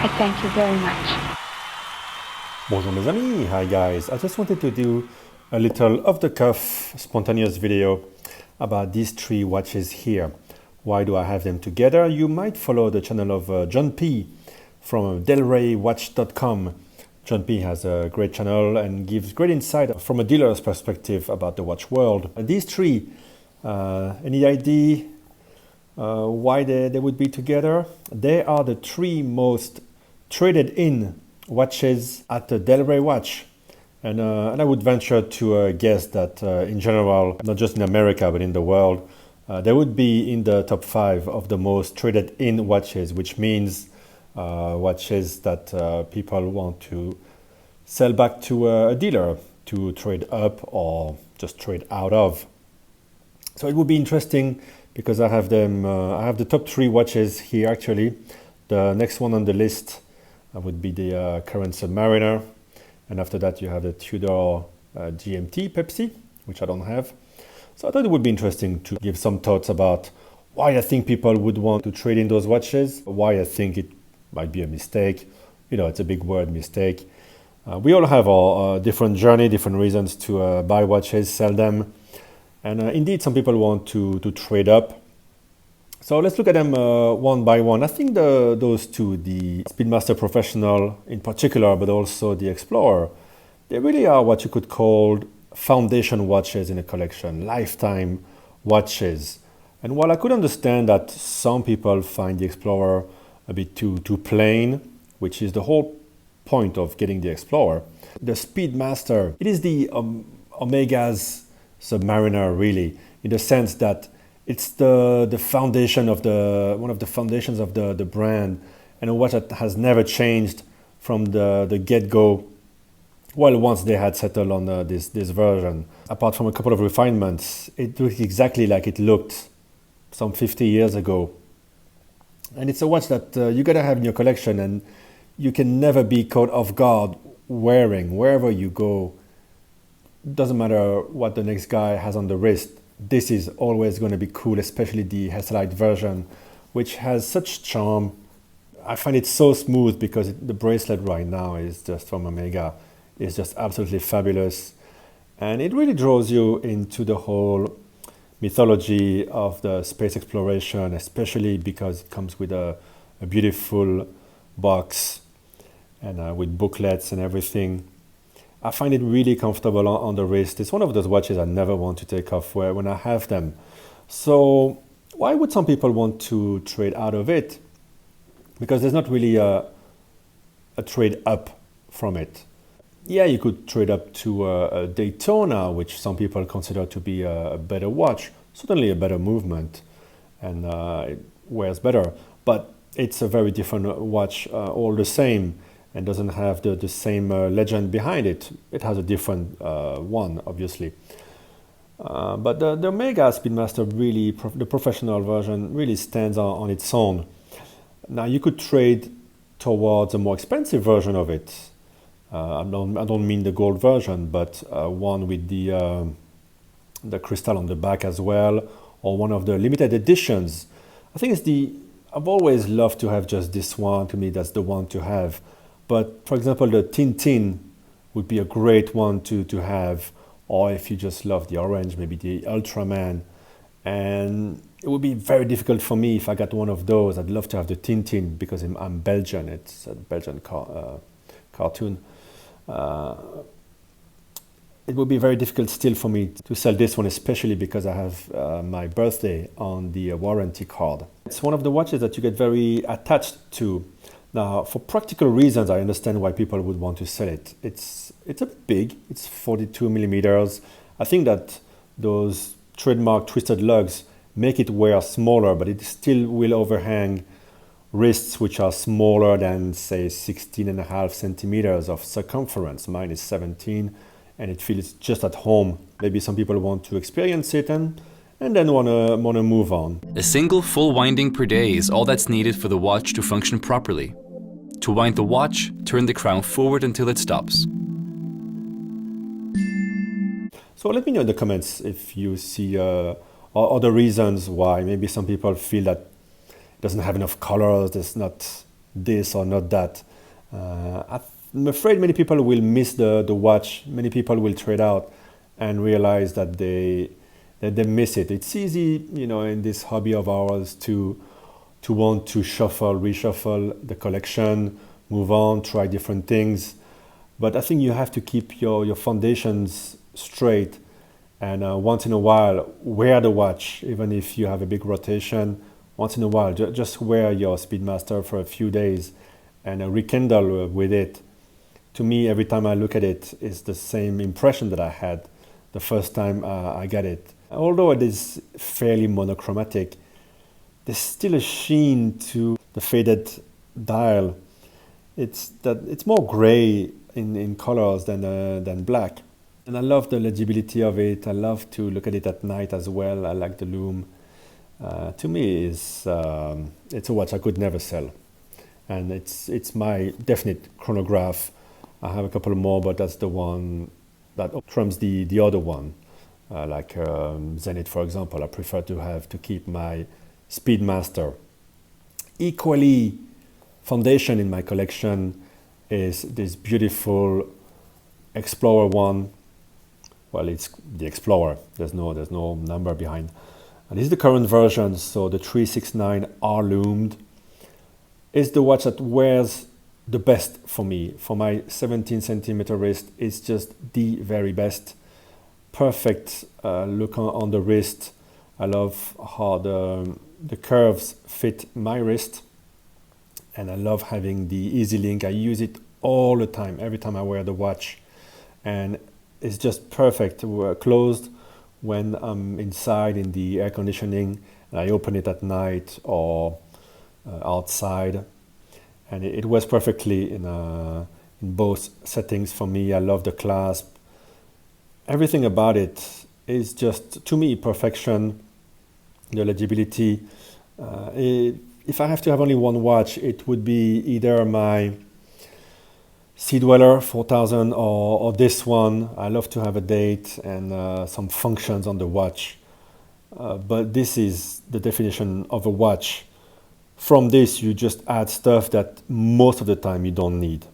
I thank you very much. Bonjour mes amis, hi guys. I just wanted to do a little off-the-cuff spontaneous video about these three watches here. Why do I have them together? You might follow the channel of John P from delraywatch.com. John P has a great channel and gives great insight from a dealer's perspective about the watch world. These three, any idea why they would be together? They are the three most traded in watches at the Delray Watch. And I would venture to guess that in general, not just in America, but in the world, they would be in the top 5 of the most traded in watches, which means watches that people want to sell back to a dealer to trade up or just trade out of. So it would be interesting because I have them. I have the top 3 watches here actually. The next one on the list would be the current Submariner, and after that you have the Tudor GMT Pepsi, which I don't have. So I thought it would be interesting to give some thoughts about why I think people would want to trade in those watches, why I think it might be a mistake. You know, it's a big word, mistake. We all have our different journey, different reasons to buy watches, sell them. And indeed, some people want to trade up. So let's look at them one by one. I think those two, the Speedmaster Professional in particular, but also the Explorer, they really are what you could call foundation watches in a collection, lifetime watches. And while I could understand that some people find the Explorer a bit too plain, which is the whole point of getting the Explorer, the Speedmaster, it is the Omega's Submariner really, in the sense that it's the foundation of one of the foundations of the brand, and a watch that has never changed from the get-go. Well, once they had settled on this version, apart from a couple of refinements, it looked exactly like it looked some 50 years ago. And it's a watch that you gotta have in your collection, and you can never be caught off guard wearing wherever you go. Doesn't matter what the next guy has on the wrist. This is always going to be cool, especially the Hesalite version, which has such charm. I find it so smooth because the bracelet right now is just from Omega. It's just absolutely fabulous. And it really draws you into the whole mythology of the space exploration, especially because it comes with a beautiful box and with booklets and everything. I find it really comfortable on the wrist. It's one of those watches I never want to take off when I have them. So why would some people want to trade out of it? Because there's not really a trade up from it. Yeah, you could trade up to a Daytona, which some people consider to be a better watch. Certainly a better movement, and it wears better. But it's a very different watch all the same, and doesn't have the same legend behind it. It has a different one, obviously. But the Omega Speedmaster, really, the professional version, really stands on its own. Now, you could trade towards a more expensive version of it. I don't mean the gold version, but one with the crystal on the back as well, or one of the limited editions. I think I've always loved to have just this one. To me, that's the one to have. But for example, the Tintin would be a great one to have, or if you just love the orange, maybe the Ultraman. And it would be very difficult for me if I got one of those. I'd love to have the Tintin because I'm Belgian. It's a Belgian cartoon. It would be very difficult still for me to sell this one, especially because I have my birthday on the warranty card. It's one of the watches that you get very attached to. Now, for practical reasons, I understand why people would want to sell it. It's a bit big. It's 42 millimeters. I think that those trademark twisted lugs make it wear smaller, but it still will overhang wrists which are smaller than, say, 16.5 centimeters of circumference. Mine is 17, and it feels just at home. Maybe some people want to experience it and then want to move on. A single full winding per day is all that's needed for the watch to function properly. To wind the watch, turn the crown forward until it stops. So let me know in the comments if you see other reasons why. Maybe some people feel that it doesn't have enough colors, there's not this or not that. I'm afraid many people will miss the watch. Many people will trade out and realize that they miss it. It's easy, in this hobby of ours to want to shuffle, reshuffle the collection, move on, try different things. But I think you have to keep your foundations straight, and once in a while wear the watch, even if you have a big rotation. Once in a while, just wear your Speedmaster for a few days and rekindle with it. To me, every time I look at it, it's the same impression that I had the first time I got it. Although it is fairly monochromatic, there's still a sheen to the faded dial. It's more gray in colors than black. And I love the legibility of it. I love to look at it at night as well. I like the lume. To me, it's a watch I could never sell. And it's my definite chronograph. I have a couple more, but that's the one that trumps the other one. Like Zenith, for example, I prefer to keep my Speedmaster. Equally, foundation in my collection is this beautiful Explorer one. Well, it's the Explorer. There's no number behind. And this is the current version, so the 369 R loomed is the watch that wears the best for me. For my 17 centimeter wrist, it's just the very best. Perfect look on the wrist. I love how the curves fit my wrist, and I love having the easy link. I use it all the time, every time I wear the watch, and it's just perfect. We're closed when I'm inside in the air conditioning, and I open it at night or outside, and it works perfectly in both settings for me. I love the clasp. Everything about it is just, to me, perfection. The legibility. If I have to have only one watch, it would be either my Sea Dweller 4000 or this one. I love to have a date and some functions on the watch. But this is the definition of a watch. From this, you just add stuff that most of the time you don't need.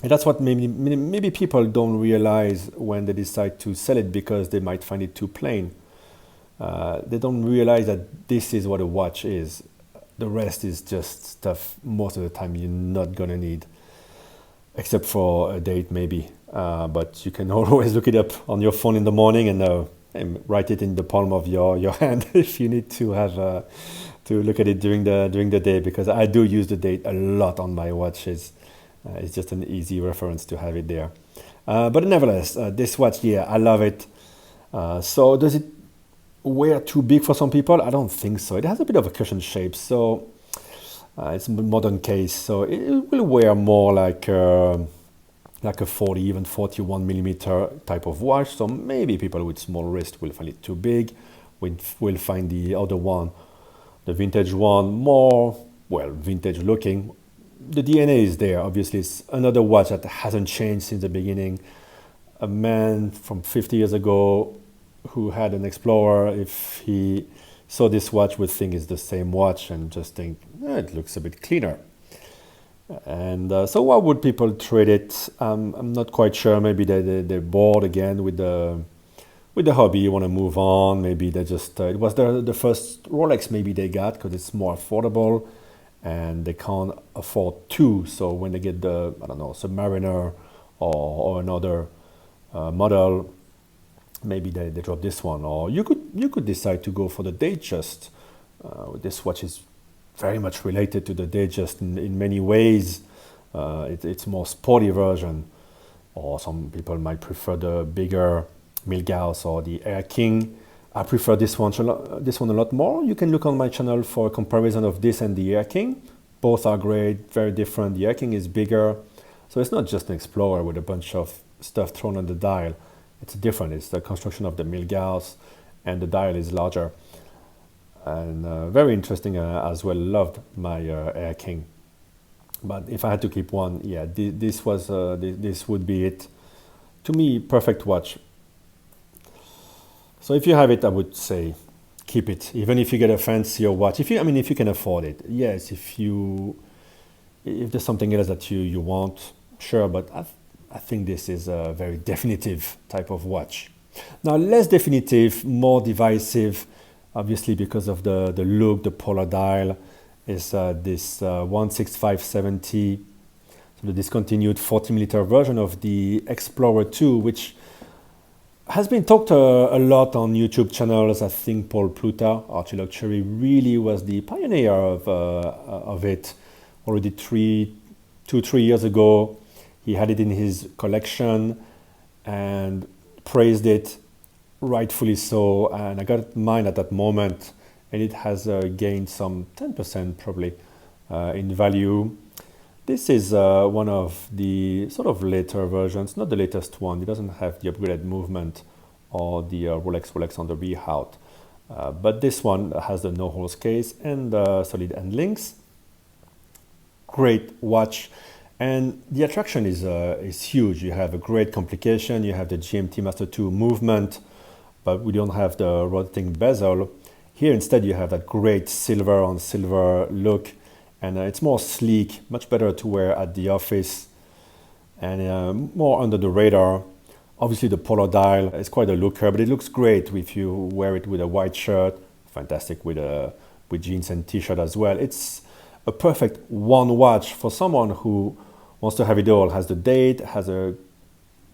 And that's what maybe people don't realize when they decide to sell it, because they might find it too plain. They don't realize that this is what a watch is. The rest is just stuff most of the time you're not gonna need, except for a date maybe. But you can always look it up on your phone in the morning and write it in the palm of your hand if you need to have to look at it during the day, because I do use the date a lot on my watches. It's just an easy reference to have it there. But nevertheless, this watch here, I love it. So does it wear too big for some people? I don't think so. It has a bit of a cushion shape, so it's a modern case, so it will wear more like a 40, even 41 millimeter type of watch. So maybe people with small wrist will find it too big. We'll find the other one, the vintage one, more, well, vintage looking. The DNA is there. Obviously, it's another watch that hasn't changed since the beginning. A man from 50 years ago who had an Explorer, if he saw this watch, would think it's the same watch and just think, it looks a bit cleaner. And so why would people trade it? I'm not quite sure. Maybe they're bored again with the hobby, you want to move on. Maybe they just, it was the first Rolex maybe they got because it's more affordable and they can't afford two. So when they get the, I don't know, Submariner or another model, maybe they drop this one. Or you could decide to go for the Datejust. This watch is very much related to the Datejust in many ways. It's more sporty version. Or some people might prefer the bigger Milgauss or the Air King. I prefer this one a lot more. You can look on my channel for a comparison of this and the Air King. Both are great, very different. The Air King is bigger, so it's not just an Explorer with a bunch of stuff thrown on the dial. It's different. It's the construction of the Milgauss, and the dial is larger. And very interesting as well. Loved my Air King. But if I had to keep one, yeah, this would be it. To me, perfect watch. So if you have it, I would say keep it, even if you get a fancier watch. If you can afford it. Yes, if you If there's something else that you want, sure, but I think this is a very definitive type of watch. Now, less definitive, more divisive, obviously because of the look, the polar dial, is this 16570, so the discontinued 40mm version of the Explorer II, which has been talked a lot on YouTube channels. I think Paul Pluta, Archie Luxury, really was the pioneer of it. Already 3 years ago, he had it in his collection and praised it, rightfully so. And I got mine at that moment, and it has gained some 10% probably in value. This is one of the sort of later versions, not the latest one. It doesn't have the upgraded movement or the Rolex on the rehaut. But this one has the no-holes case and solid end links. Great watch. And the attraction is huge. You have a great complication. You have the GMT Master 2 movement, but we don't have the rotating bezel. Here instead you have that great silver on silver look. And it's more sleek, much better to wear at the office, and more under the radar. Obviously the polar dial is quite a looker, but it looks great if you wear it with a white shirt. Fantastic with jeans and t-shirt as well. It's a perfect one watch for someone who wants to have it all. Has the date, has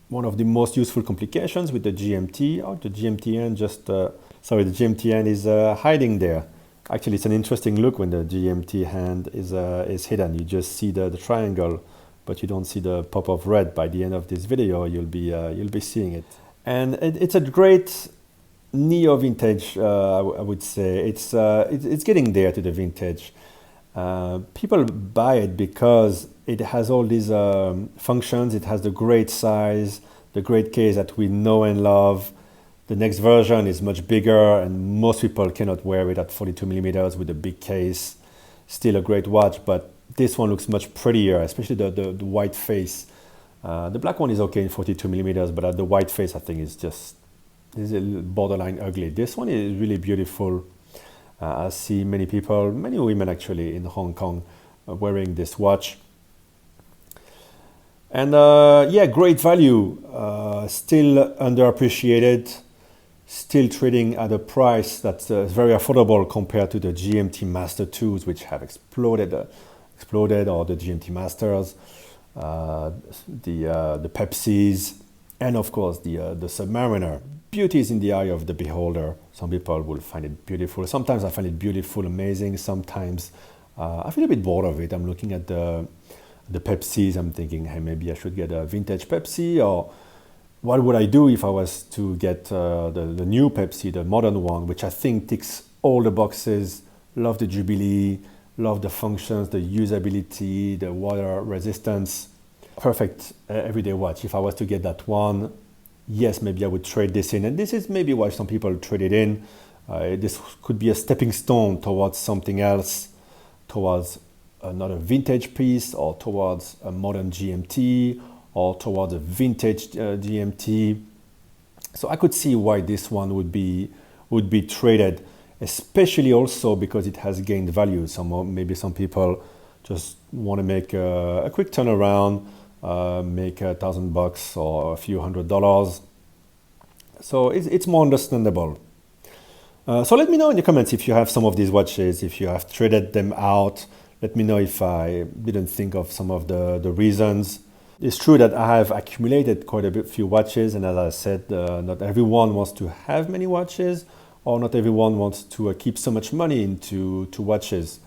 one of the most useful complications with the GMT. Oh, the GMTN the GMTN is hiding there. Actually, it's an interesting look when the GMT hand is hidden. You just see the triangle, but you don't see the pop of red. By the end of this video, you'll be seeing it. And it's a great neo-vintage, I would say. It's getting there to the vintage. People buy it because it has all these functions. It has the great size, the great case that we know and love. The next version is much bigger, and most people cannot wear it at 42mm with a big case. Still a great watch, but this one looks much prettier, especially the white face. The black one is okay in 42mm, but the white face I think is a borderline ugly. This one is really beautiful. I see many people, many women actually in Hong Kong wearing this watch. And yeah, great value, still underappreciated. Still trading at a price that's very affordable compared to the GMT Master 2s, which have exploded, or the GMT Masters, the Pepsis, and of course the Submariner. Beauty is in the eye of the beholder. Some people will find it beautiful. Sometimes I find it beautiful, amazing. Sometimes I feel a bit bored of it. I'm looking at the Pepsis. I'm thinking, hey, maybe I should get a vintage Pepsi, or what would I do if I was to get the new Pepsi, the modern one, which I think ticks all the boxes. Love the Jubilee, love the functions, the usability, the water resistance. Perfect everyday watch. If I was to get that one, yes, maybe I would trade this in. And this is maybe why some people trade it in. This could be a stepping stone towards something else, towards another vintage piece, or towards a modern GMT, or towards a vintage GMT. So I could see why this one would be traded, especially also because it has gained value. Maybe some people just want to make a quick turnaround, make $1,000 or a few $100s. So it's more understandable. So let me know in the comments if you have some of these watches, if you have traded them out. Let me know if I didn't think of some of the reasons. It's true that I have accumulated quite a few watches, and as I said, not everyone wants to have many watches, or not everyone wants to keep so much money into watches.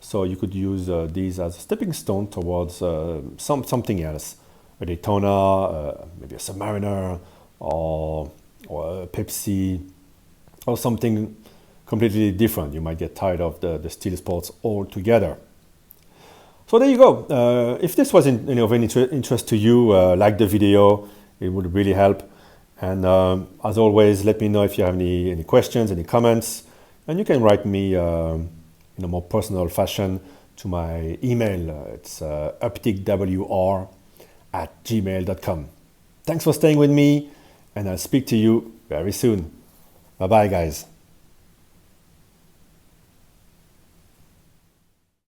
So you could use these as a stepping stone towards something else, a Daytona, maybe a Submariner, or a Pepsi, or something completely different. You might get tired of the steel sports altogether. So there you go. If this was of any interest to you, like the video, it would really help. And as always, let me know if you have any questions, any comments, and you can write me in a more personal fashion to my email. It's upticwr@gmail.com. Thanks for staying with me, and I'll speak to you very soon. Bye-bye, guys.